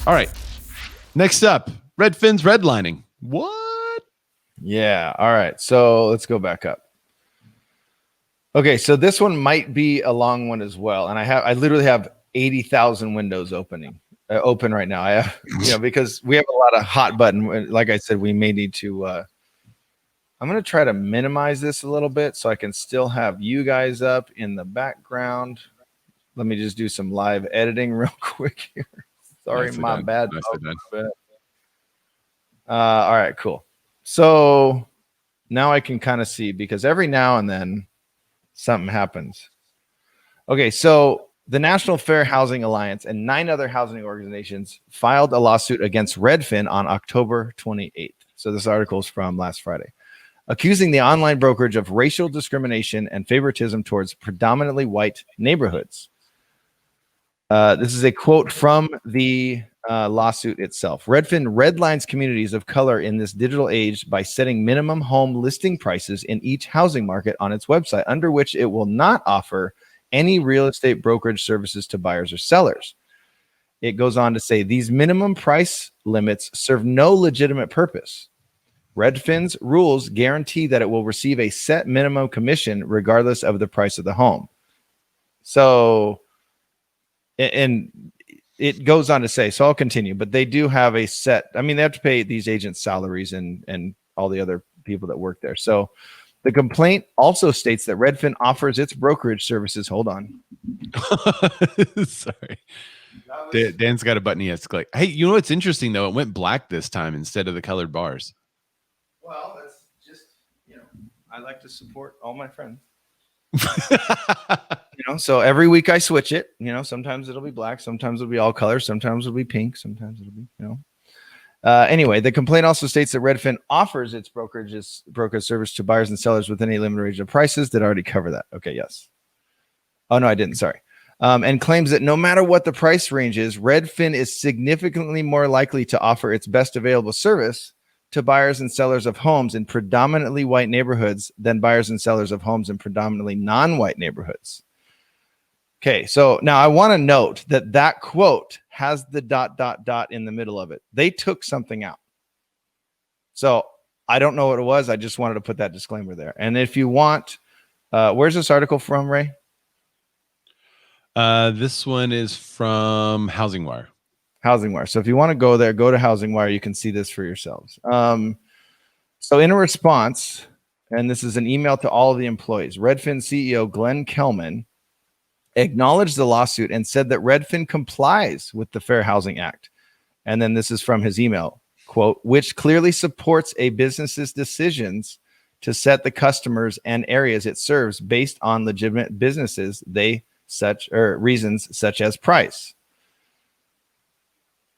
All right. Next up, Redfin's redlining. What? Yeah. All right. So let's go back up. Okay. So this one might be a long one as well. And I literally have 80,000 windows open right now. I have, because we have a lot of hot button. Like I said, we may need to, I'm going to try to minimize this a little bit so I can still have you guys up in the background. Let me just do some live editing real quick here. Sorry, Nicely my done. bad. Nicely done. All right, cool. So now I can kind of see, because every now and then something happens. Okay, so the National Fair Housing Alliance and 9 other housing organizations filed a lawsuit against Redfin on October 28th. So this article is from last Friday, accusing the online brokerage of racial discrimination and favoritism towards predominantly white neighborhoods. This is a quote from the lawsuit itself. Redfin redlines communities of color in this digital age by setting minimum home listing prices in each housing market on its website, under which it will not offer any real estate brokerage services to buyers or sellers. It goes on to say these minimum price limits serve no legitimate purpose. Redfin's rules guarantee that it will receive a set minimum commission regardless of the price of the home. So, and it goes on to say, so I'll continue, but they do have a set, I mean, they have to pay these agents' salaries and all the other people that work there. So the complaint also states that Redfin offers its brokerage services. Hold on. Sorry. Dan's got a button he has to click. Hey, you know what's interesting though? It went black this time instead of the colored bars. Well, that's just, I like to support all my friends. So every week I switch it. Sometimes it'll be black, sometimes it'll be all colors, sometimes it'll be pink, sometimes it'll be, Anyway, the complaint also states that Redfin offers its brokerage service to buyers and sellers within a limited range of prices that already cover that. Okay, yes. Oh, no, I didn't. Sorry. And claims that no matter what the price range is, Redfin is significantly more likely to offer its best available service to buyers and sellers of homes in predominantly white neighborhoods than buyers and sellers of homes in predominantly non-white neighborhoods. Okay, so now I want to note that quote has the ... in the middle of it. They took something out. So I don't know what it was. I just wanted to put that disclaimer there. And if you want, where's this article from, Ray? This one is from Housing Wire. Housing Wire. So if you want to go there, go to Housing Wire. You can see this for yourselves. So in a response, and this is an email to all of the employees, Redfin CEO Glenn Kelman acknowledged the lawsuit and said that Redfin complies with the Fair Housing Act. And then this is from his email, quote, which clearly supports a business's decisions to set the customers and areas it serves based on legitimate businesses, reasons such as price.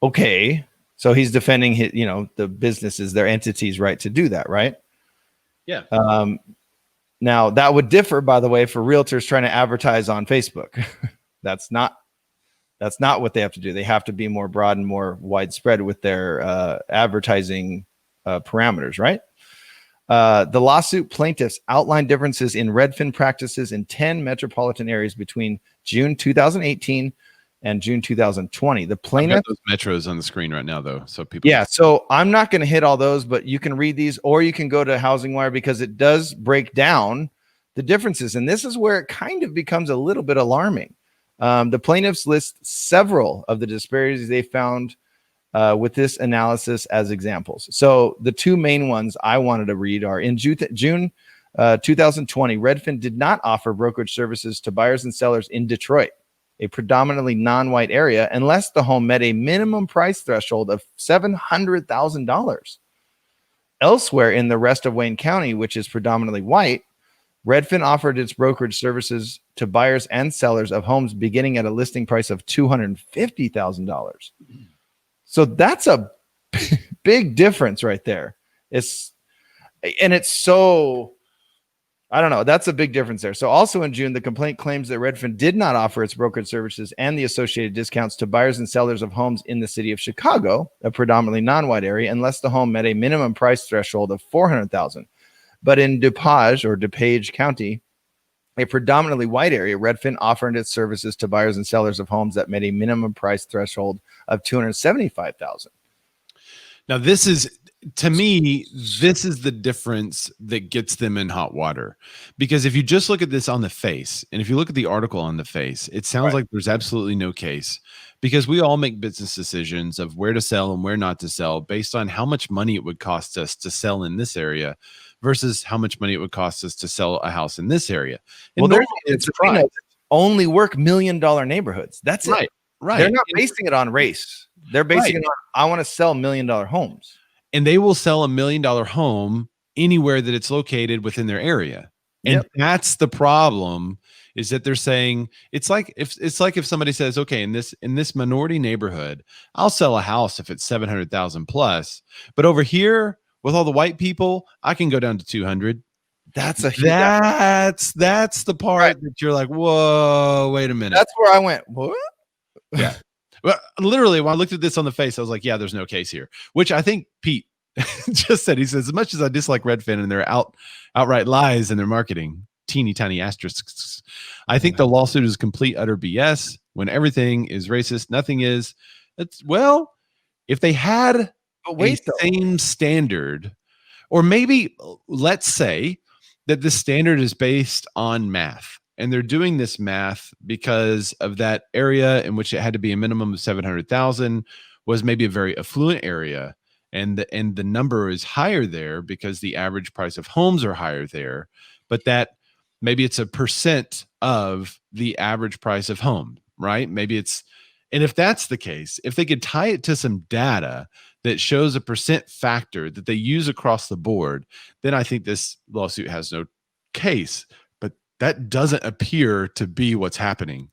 Okay, so he's defending his, the businesses, their entities' right to do that, right? Yeah. Now that would differ, by the way, for realtors trying to advertise on Facebook. That's not what they have to do. They have to be more broad and more widespread with their advertising parameters, right? The lawsuit plaintiffs outlined differences in Redfin practices in 10 metropolitan areas between June 2018 and June 2020. The plaintiff, those metros on the screen right now, though, so people. Yeah, so I'm not going to hit all those, but you can read these, or you can go to Housing Wire because it does break down the differences, and this is where it kind of becomes a little bit alarming. The plaintiffs list several of the disparities they found with this analysis as examples. So the two main ones I wanted to read are in June 2020, Redfin did not offer brokerage services to buyers and sellers in Detroit, a predominantly non-white area, unless the home met a minimum price threshold of $700,000. Elsewhere in the rest of Wayne County, which is predominantly white, Redfin offered its brokerage services to buyers and sellers of homes beginning at a listing price of $250,000. So that's a big difference right there. I don't know. That's a big difference there. So also in June, the complaint claims that Redfin did not offer its brokerage services and the associated discounts to buyers and sellers of homes in the city of Chicago, a predominantly non-white area, unless the home met a minimum price threshold of $400,000. But in DuPage County, a predominantly white area, Redfin offered its services to buyers and sellers of homes that met a minimum price threshold of $275,000. Now, this is, to me, this is the difference that gets them in hot water. Because if you just look at this on the face, and if you look at the article on the face, it sounds like there's absolutely no case, because we all make business decisions of where to sell and where not to sell based on how much money it would cost us to sell in this area versus how much money it would cost us to sell a house in this area. And Well, it's only work $1 million neighborhoods. That's it. Right. They're not basing it on race. They're basing it on, I want to sell $1 million homes. And they will sell $1 million home anywhere that it's located within their area. And that's the problem, is that they're saying it's like if somebody says, okay, in this minority neighborhood, I'll sell a house if it's 700,000 plus, but over here with all the white people, I can go down to 200. That's the part that you're like, whoa, wait a minute. That's where I went, what? Yeah. Well, literally, when I looked at this on the face, I was like, yeah, there's no case here, which I think Pete just said. He says, as much as I dislike Redfin and their outright lies in their marketing, teeny tiny asterisks, I think the lawsuit is complete, utter BS. When everything is racist, nothing is. Well, if they had same standard, or maybe let's say that the standard is based on math, and they're doing this math because of that area in which it had to be a minimum of 700,000 was maybe a very affluent area, and the number is higher there because the average price of homes are higher there, but that maybe it's a percent of the average price of home, right? Maybe it's, and if that's the case, if they could tie it to some data that shows a percent factor that they use across the board, then I think this lawsuit has no case. But that doesn't appear to be what's happening.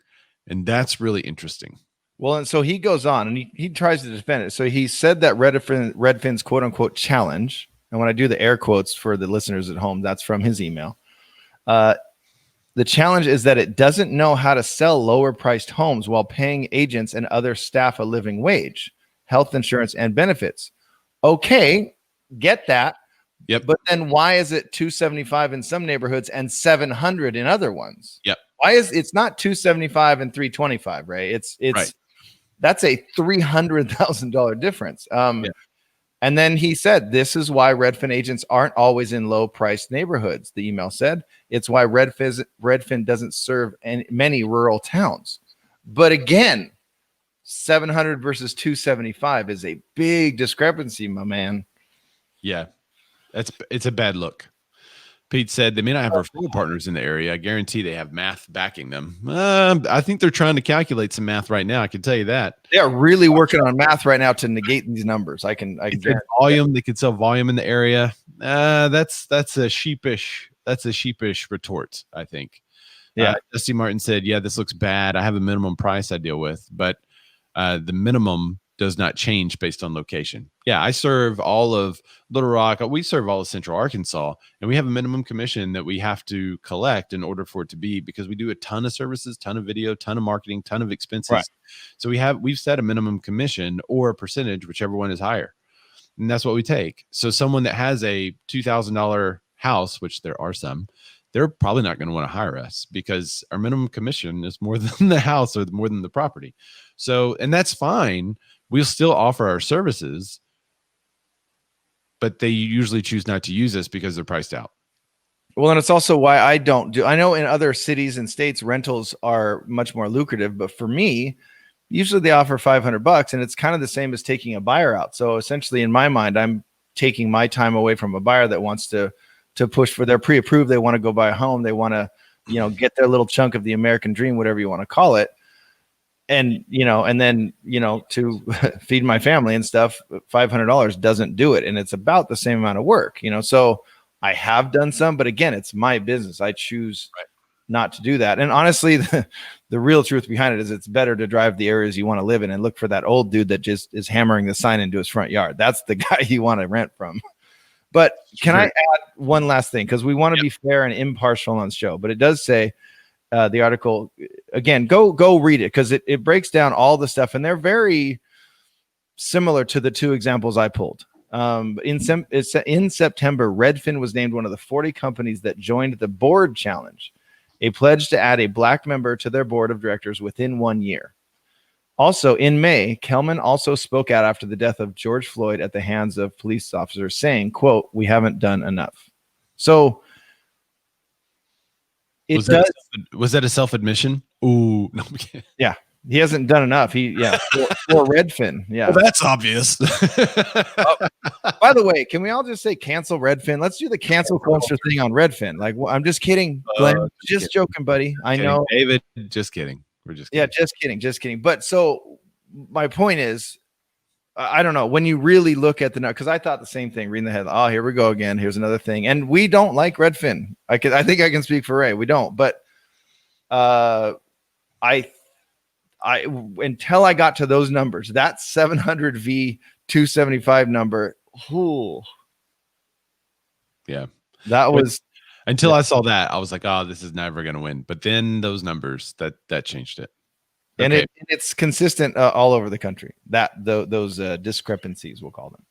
And that's really interesting. Well, and so he goes on and he tries to defend it. So he said that Redfin's quote unquote challenge, and when I do the air quotes for the listeners at home, that's from his email. The challenge is that it doesn't know how to sell lower priced homes while paying agents and other staff a living wage, health insurance, and benefits. Okay, get that. Yep. But then why is it $275 in some neighborhoods and $700 in other ones? Yep. Why is it's not $275 and $325, right? It's right. That's a $300,000 difference. And then he said, this is why Redfin agents aren't always in low priced neighborhoods. The email said it's why Redfin doesn't serve many rural towns. But again, 700 versus 275 is a big discrepancy, my man. Yeah, it's a bad look. Pete said they may not have referral partners in the area. I guarantee they have math backing them. I think they're trying to calculate some math right now. I can tell you that. They are really working on math right now to negate these numbers. I can volume. They could sell volume in the area. That's a sheepish retort, I think. Yeah. Dusty Martin said, yeah, this looks bad. I have a minimum price I deal with, but the minimum does not change based on location. Yeah, I serve all of Little Rock. We serve all of Central Arkansas, and we have a minimum commission that we have to collect in order for it to be, because we do a ton of services, ton of video, ton of marketing, ton of expenses. Right. So we've set a minimum commission or a percentage, whichever one is higher. And that's what we take. So someone that has a $2,000 house, which there are some, they're probably not going to want to hire us because our minimum commission is more than the house or more than the property. So, and that's fine. We'll still offer our services, but they usually choose not to use us because they're priced out. Well, and it's also why I know in other cities and states, rentals are much more lucrative, but for me, usually they offer $500 and it's kind of the same as taking a buyer out. So essentially in my mind, I'm taking my time away from a buyer that wants to push for their pre-approved. They want to go buy a home. They want to, get their little chunk of the American dream, whatever you want to call it. And, then, to feed my family and stuff, $500 doesn't do it. And it's about the same amount of work, so I have done some, but again, it's my business. I choose not to do that. And honestly, the real truth behind it is it's better to drive the areas you want to live in and look for that old dude that just is hammering the sign into his front yard. That's the guy you want to rent from. But can I add one last thing? Because we want to be fair and impartial on the show, but it does say, the article again, go read it, because it breaks down all the stuff and they're very similar to the two examples I pulled. In September, Redfin was named one of the 40 companies that joined the board challenge. a pledge to add a black member to their board of directors within 1 year. Also, in May, Kelman also spoke out after the death of George Floyd at the hands of police officers, saying, quote, "We haven't done enough." So it was that a self-admission? Ooh, no, I'm kidding. Yeah, he hasn't done enough. For Redfin. Yeah. Well, that's obvious. By the way, can we all just say cancel Redfin? Let's do the cancel culture thing on Redfin. Like, I'm just kidding, Glenn. Just joking, buddy. I know, David. Just kidding. We're just kidding. Yeah, just kidding. But so my point is, I don't know, when you really look at the note, because I thought the same thing reading the headline. Oh, here we go again. Here's another thing, and we don't like Redfin. I think I can speak for Ray. We don't, but I until I got to those numbers, that 700 v 275 number. Ooh. Yeah, that was until I saw that, I was like, oh, this is never going to win. But then those numbers that changed it. And it's consistent all over the country, that those discrepancies, we'll call them.